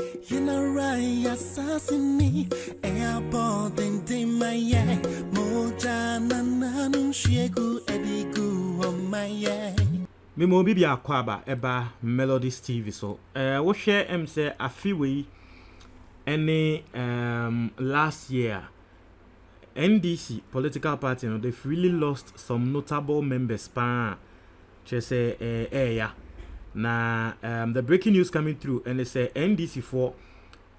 You know right, assassin me. Airport and my moja nananum shegu edigu on my Me mo bibi akwaba eba Melodies TV so wo share say afiwe any last year NDC political party, they've really lost some notable members pa say yeah. Now the breaking news coming through and they say NDC for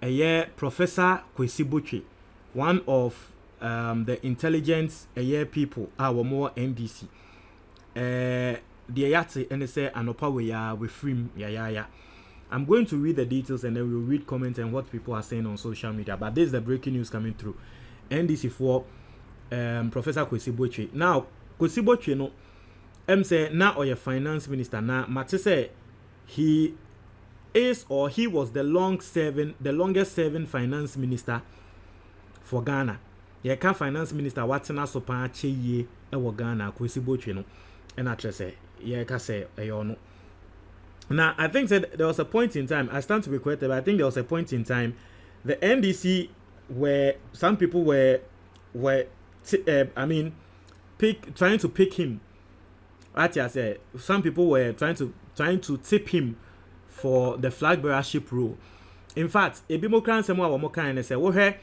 a year Professor Kwesi Botchwey, one of the intelligence people our more NDC the yati and they say anopa we free ya. I'm going to read the details and then we'll read comments and what people are saying on social media. But this is the breaking news coming through. NDC for Professor Kwesi Botchwey. Now Kwesi Botchwey no say now or your finance minister now Mate say he is or he was the longest serving finance minister for Ghana. He can finance minister watina so pa cheye e Ghana Kwesi Botchwey no and I say can say no. Now I think that there was a point in time I stand to be corrected, but I think there was a point in time the NDC where some people were trying to pick him. Right, I say some people were trying to tip him for the flag bearership role. In fact, ebimokran semwa wo mokan ne say wo hwe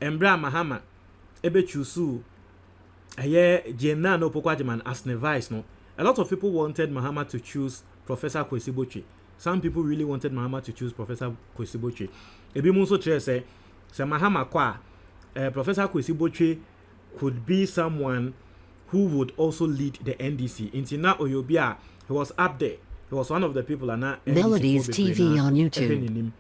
Embra Mahama ebe chusu aye Jenna no pokwajeman as ne vice no. A lot of people wanted Mahama to choose Professor Kwesi Botchwey. Some people really wanted Mahama to choose Professor Kwesi Botchwey. Ebi mo so tire say Mahama kwa Professor Kwesi Botchwey could be someone who would also lead the NDC. Intina Oyobia, he was up there. He was one of the people and Melodies TV on YouTube.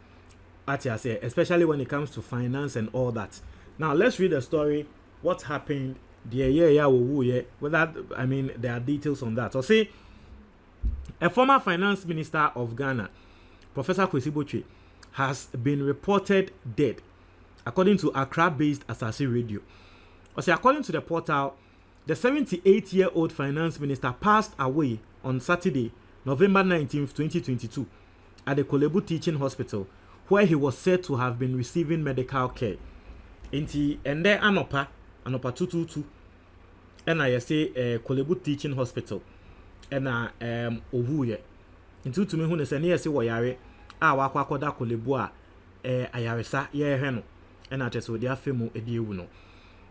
Especially when it comes to finance and all that. Now let's read the story. What happened? Whether there are details on that. So say a former finance minister of Ghana, Professor Kwesi Botchwey, has been reported dead, according to Accra-based Asase Radio. According to the portal, the 78-year-old finance minister passed away on Saturday, November 19th, 2022, at the Kolebu Teaching Hospital, where he was said to have been receiving medical care. And there Anopa 222, and I say Kolebu Teaching Hospital, and Ovuye. Into to me who is a near say wayare, wakwakoda Kolebu ayaresa ye heno, and I just would their femo ediuno.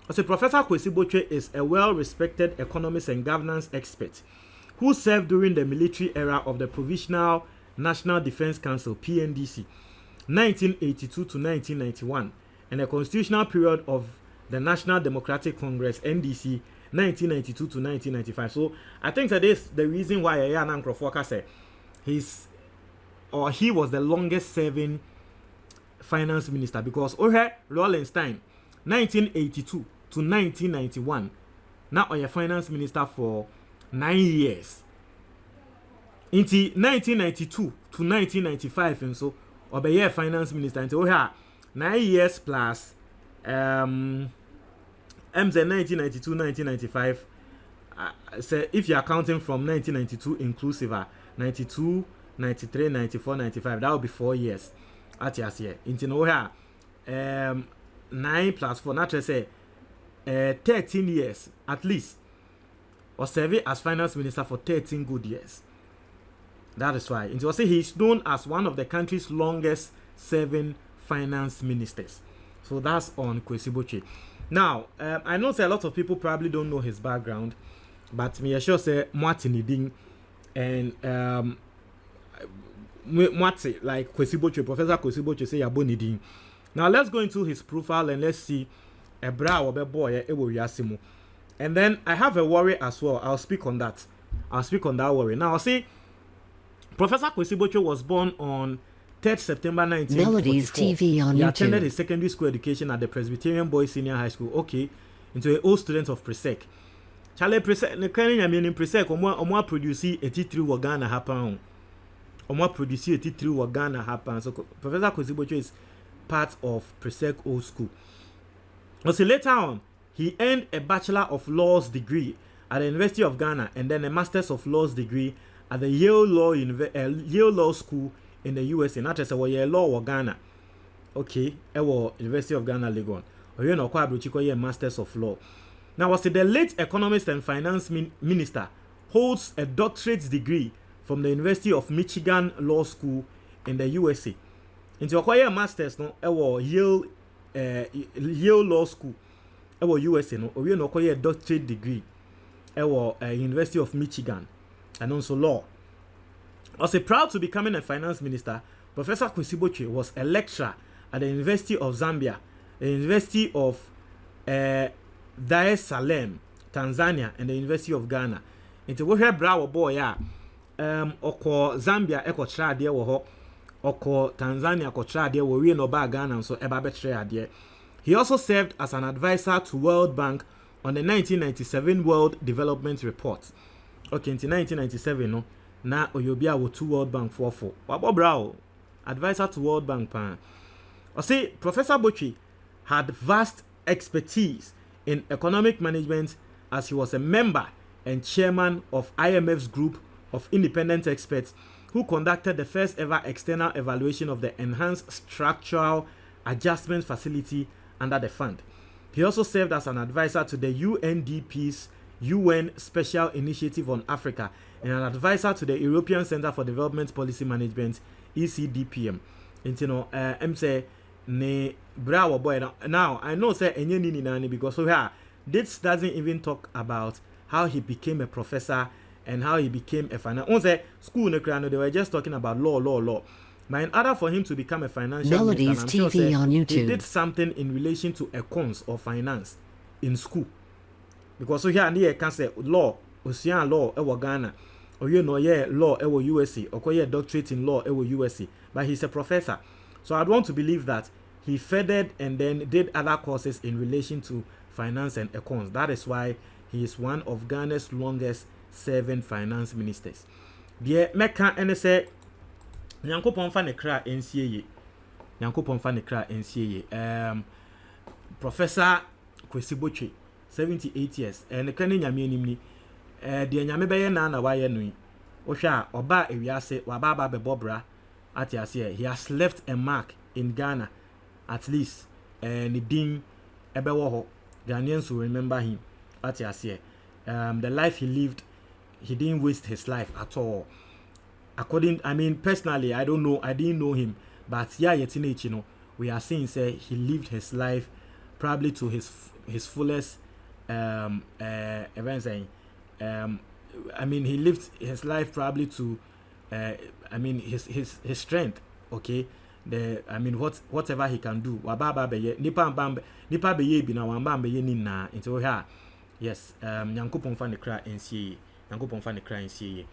Professor Kwesi Botchwey is a well-respected economist and governance expert who served during the military era of the Provisional National Defense Council (PNDC) 1982 to 1991 and the constitutional period of the National Democratic Congress (NDC) 1992 to 1995. So I think that is the reason why Ayana Nkrofo said he was the longest serving finance minister, because Rollenstein 1982 to 1991 now a finance minister for 9 years. Into 1992 to 1995 and so obey finance minister until 9 years plus MZ 1992 1995 say if you're counting from 1992 inclusive 92 93 94 95 that will be 4 years at yes year into 9 plus 4 naturally say 13 years at least, or serving as finance minister for 13 good years. That is why. And so say he's known as one of the country's longest serving finance ministers. So that's on Kwesi Botchwey. Now, I know that a lot of people probably don't know his background, but me sure say Martin Ding and Mwati like Kwesi Botchwey, Professor Kwesi Botchwey say Yaboni Ding. Now let's go into his profile and let's see a bra or a boy and then I have a worry as well. I'll speak on that worry. Now I'll say Professor Kwesi Botchwey was born on 3rd September 1944. Melodies TV on YouTube. He attended his secondary school education at the Presbyterian Boys Senior High School. Okay, into an old student of Presec. Charlie Presec, the kind of meaning Presec, or produce a T3 Wagana happen. Or produce a T3 Wagana happen. So Professor Kwesi Botchwey is part of Presec Old School. So later on, he earned a Bachelor of Laws degree at the University of Ghana and then a Masters of Laws degree at the Yale Law School in the USA. Not just a law of Ghana. okay, University of Ghana, Legon. Oye no kwa abrochiko ye Masters of Law. Now, was the late economist and finance minister holds a doctorate degree from the University of Michigan Law School in the USA. Into acquire masters no Yale Law School USA no we no acquire doctorate degree University of Michigan and also law. Also proud to becoming a finance minister, Professor Kwesi Botchwey was a lecturer at the University of Zambia, the University of Dar es Salaam, Tanzania, and the University of Ghana. Into we hear bravo boy oko Zambia eko tra de wo ho, oko Tanzania ko tra de wo we no ba Ghana so eba betre ade. He also served as an advisor to World Bank on the 1997 World Development Report. Okay, in 1997 no na oyobia wo to World Bank for wabo bravo advisor to World Bank pan. I say Professor Botchwey had vast expertise in economic management as he was a member and chairman of IMF's group of independent experts who conducted the first ever external evaluation of the enhanced structural adjustment facility under the fund. He also served as an advisor to the UNDP's UN Special Initiative on Africa and an advisor to the European Center for Development Policy Management ECDPM. I'm say ne bravo boy now I know say enye ni nani because so here this doesn't even talk about how he became a professor and how he became a financial. On say school no they were just talking about law. But in order for him to become a financial Melodies minister, I'm TV sure on YouTube. he did something in relation to accounts or finance in school. Because so here near can say law, Ocean law ewo Ghana, or you know law ewo USA, or doctorate in law ewo USA. But he's a professor. So I'd want to believe that he furthered and then did other courses in relation to finance and accounts. That is why he is one of Ghana's longest serving finance ministers. The Mecca and say Nyankopon fa ne kra NCA. Nyankopon fa ne kra NCA. Professor Kwesi Botchwey, 78 years. And the kane nyame anim ni. De nyame beye na waye no yi. Ohwa oba ewiase waba ba be bobra atiase. He has left a mark in Ghana at least. Ni din ebe wo ho. Ghanaians will remember him atiase. The life he lived, he didn't waste his life at all. Personally, I don't know, I didn't know him, but yeah, you know, we are saying say he lived his life probably to his fullest. He lived his life probably to, his strength. Okay, whatever he can do. Wababa beye nipa beye bi na wamba beye ni na into here. Yes, Nyankopon fa ne kra NCA. Nyankopon fa ne kra NCA.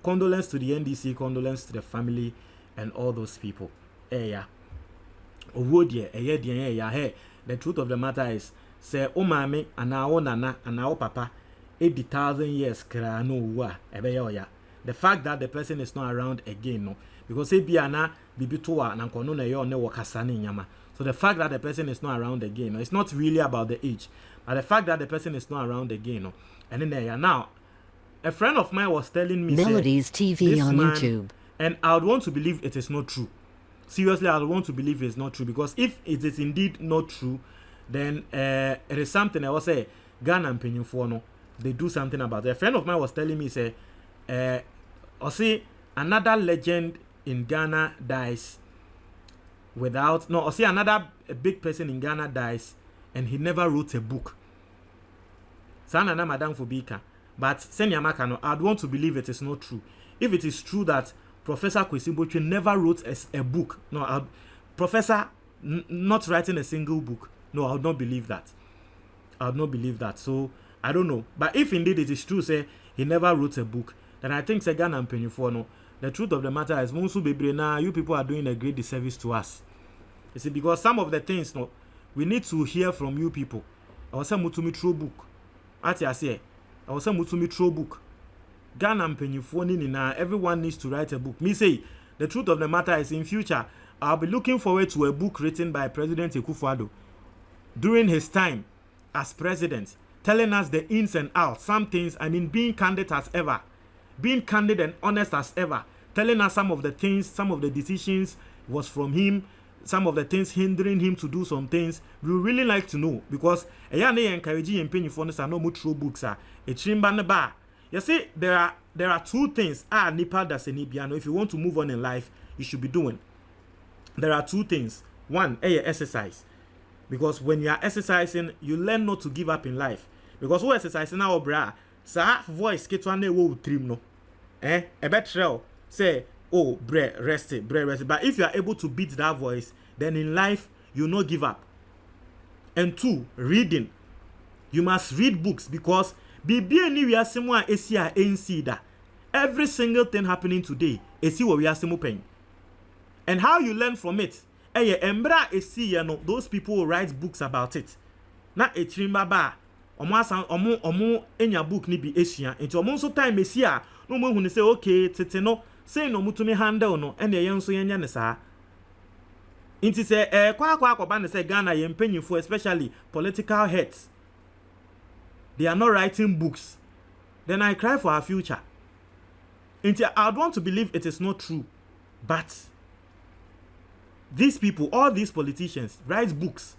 Condolence to the NDC, condolence to the family and all those people. The truth of the matter is, say, o mame, ana o nana, ana o papa, 80,000 years kra no wa, the fact that the person is not around again, no, because biana bibitoa na kono na yo ne wakasani nyama. So the fact that the person is not around again, no, it's not really about the age, but the fact that the person is not around again, no, and then now. A friend of mine was telling me Melodies TV on YouTube. And I would want to believe it is not true. Seriously, I would want to believe it's not true. Because if it is indeed not true, then it is something I will say, Ghana and Penyufono, they do something about it. A friend of mine was telling me, say, another legend in Ghana dies without, another big person in Ghana dies and he never wrote a book. Sana na Madam Fubika. But Senyamakano, I'd want to believe it is not true. If it is true that Professor Kwesi Botchwey never wrote a book, Professor not writing a single book, no, I would not believe that. I would not believe that. So I don't know. But if indeed it is true, say he never wrote a book, then I think Ghana and Penyufono, the truth of the matter is, Monsu Bebre, now you people are doing a great disservice to us. You see, because some of the things, we need to hear from you people. I was saying, Mutumi true book. Ati I say. I was saying Mutumi throw book. Ghana and Penyufono, everyone needs to write a book. Me say, the truth of the matter is in future, I'll be looking forward to a book written by President Akufo-Addo during his time as president, telling us the ins and outs, some things, being candid as ever, being candid and honest as ever, telling us some of the things, some of the decisions was from him, some of the things hindering him to do some things, we would really like to know, because encouraging and paying for this are no more true books are a chimba bar. You see, there are two things nipa that's a nibiano. If you want to move on in life, you should be doing. There are two things. One, exercise. Because when you are exercising, you learn not to give up in life. Because who exercising now, bra, sa voice get one wo trim no. A betrayal say, oh, rest it. But if you are able to beat that voice, then in life you not give up. And two, reading. You must read books, because every single thing happening today is what we are pain. And how you learn from it. Those people will write books about it. Na etrimba ba omo enya book ni bi esua enti omo so time mesia no mo hu ni say okay tete no say no mutumi handle no ene ye nso yenya ne saa enti say kwa akoba ne say Ghana ye mpanyifo, especially political heads, they are not writing books. Then I cry for our future. Enti I want to believe it is not true, but these people, all these politicians, write books.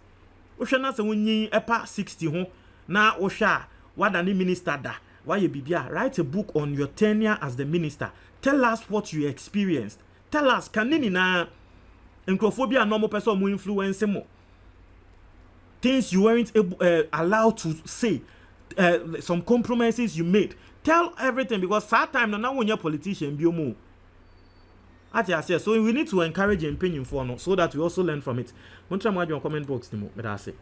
Oshana se wonyi epa 60 ho na osha wadani minister da. Why you bibia? Write a book on your tenure as the minister. Tell us what you experienced. Tell us kanini na encrophobia normal person mo influence mo. Things you weren't allowed to say. Some compromises you made. Tell everything, because that time now when you're a politician be more. So we need to encourage and opinion for no, so that we also learn from it. Don't try to comment box, but I say.